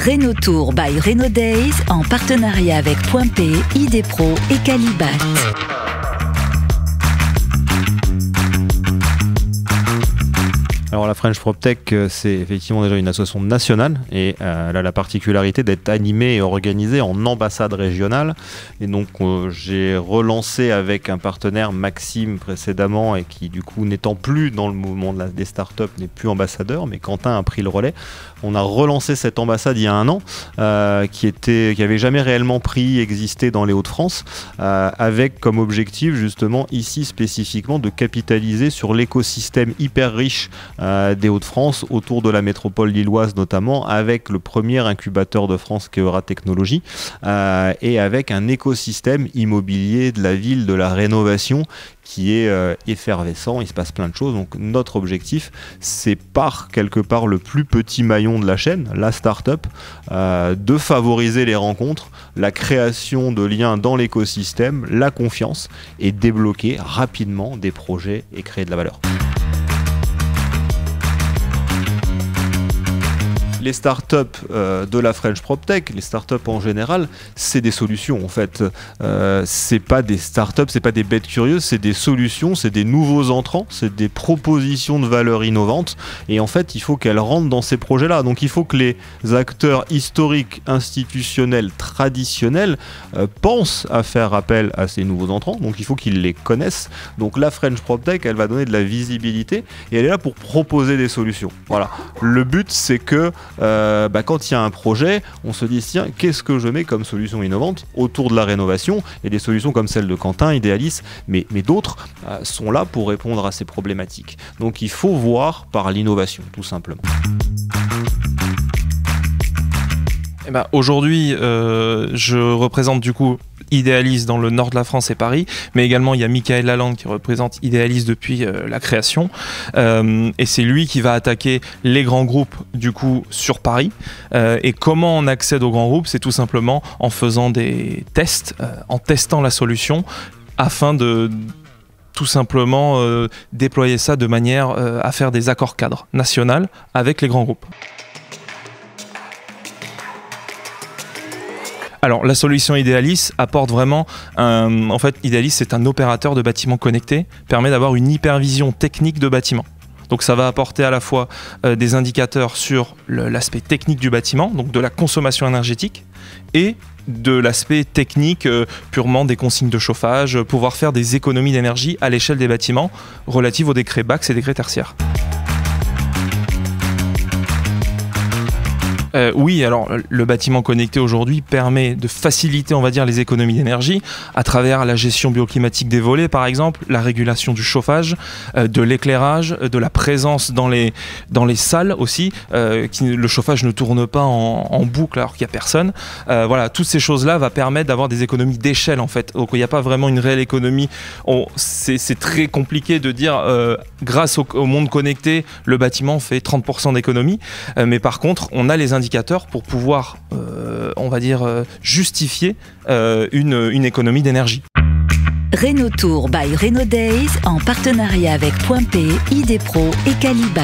Renault Tour by Renault Days en partenariat avec Point P, ID Pro et Calibat. Alors la French PropTech, c'est effectivement déjà une association nationale et elle a la particularité d'être animée et organisée en ambassade régionale. Et donc j'ai relancé avec un partenaire, Maxime, précédemment, et qui du coup n'étant plus dans le mouvement des startups, n'est plus ambassadeur, mais Quentin a pris le relais. On a relancé cette ambassade il y a un an, qui avait jamais réellement existé dans les Hauts-de-France, avec comme objectif justement ici spécifiquement de capitaliser sur l'écosystème hyper riche des Hauts-de-France, autour de la métropole lilloise notamment, avec le premier incubateur de France qui est Euratechnologies, et avec un écosystème immobilier de la ville, de la rénovation, qui est effervescent. Il se passe plein de choses. Donc notre objectif, c'est par quelque part le plus petit maillon de la chaîne, la start-up, de favoriser les rencontres, la création de liens dans l'écosystème, la confiance, et débloquer rapidement des projets et créer de la valeur. Les startups de la French PropTech, les startups en général, c'est des solutions en fait. C'est pas des startups, c'est pas des bêtes curieuses, c'est des solutions, c'est des nouveaux entrants, c'est des propositions de valeur innovantes. Et en fait, il faut qu'elles rentrent dans ces projets-là. Donc il faut que les acteurs historiques, institutionnels, traditionnels pensent à faire appel à ces nouveaux entrants. Donc il faut qu'ils les connaissent. Donc la French PropTech, elle va donner de la visibilité et elle est là pour proposer des solutions. Voilà. Le but, c'est que quand il y a un projet, on se dit tiens, qu'est-ce que je mets comme solution innovante autour de la rénovation, et des solutions comme celle de Quentin, Idealis, mais d'autres sont là pour répondre à ces problématiques. Donc il faut voir par l'innovation, tout simplement. Aujourd'hui, je représente du coup Idealis dans le nord de la France et Paris, mais également il y a Michael Lalande qui représente Idealis depuis la création, et c'est lui qui va attaquer les grands groupes du coup sur Paris. Et comment on accède aux grands groupes? C'est tout simplement en faisant des tests, en testant la solution afin de tout simplement déployer ça de manière à faire des accords cadres nationaux avec les grands groupes. Alors, la solution Idealis apporte vraiment en fait, Idealis, c'est un opérateur de bâtiments connectés, permet d'avoir une hypervision technique de bâtiments. Donc, ça va apporter à la fois des indicateurs sur l'aspect technique du bâtiment, donc de la consommation énergétique, et de l'aspect technique purement des consignes de chauffage, pouvoir faire des économies d'énergie à l'échelle des bâtiments relatives aux décrets BACS et décrets tertiaires. Oui, alors le bâtiment connecté aujourd'hui permet de faciliter, on va dire, les économies d'énergie à travers la gestion bioclimatique des volets, par exemple, la régulation du chauffage, de l'éclairage, de la présence dans les salles aussi, le chauffage ne tourne pas en boucle alors qu'il n'y a personne. Voilà, toutes ces choses-là vont permettre d'avoir des économies d'échelle en fait. Donc il n'y a pas vraiment une réelle économie. C'est très compliqué de dire grâce au monde connecté, le bâtiment fait 30% d'économie, mais par contre, on a les indicateurs pour pouvoir, on va dire, justifier une économie d'énergie. Renault Tour by Renault Days en partenariat avec Point P, ID Pro et Calibat.